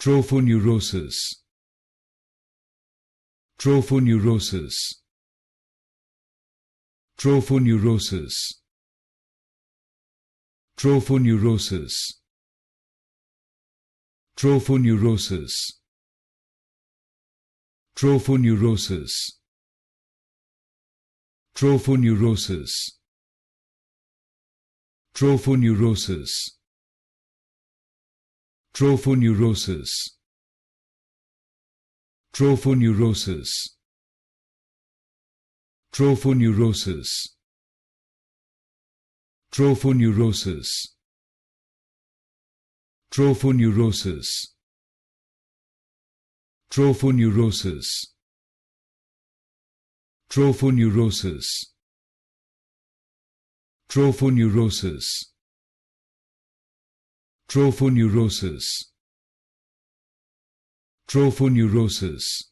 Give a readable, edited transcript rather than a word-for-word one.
Trophoneurosis. Trophoneurosis. Trophoneurosis. Trophoneurosis. Trophoneurosis. Trophoneurosis. Trophoneurosis. Trophoneurosis. Trophoneurosis. Trophoneurosis. Trophoneurosis. Trophoneurosis. Trophoneurosis. Trophoneurosis. Trophoneurosis. Trophoneurosis. Trophoneurosis. Trophoneurosis.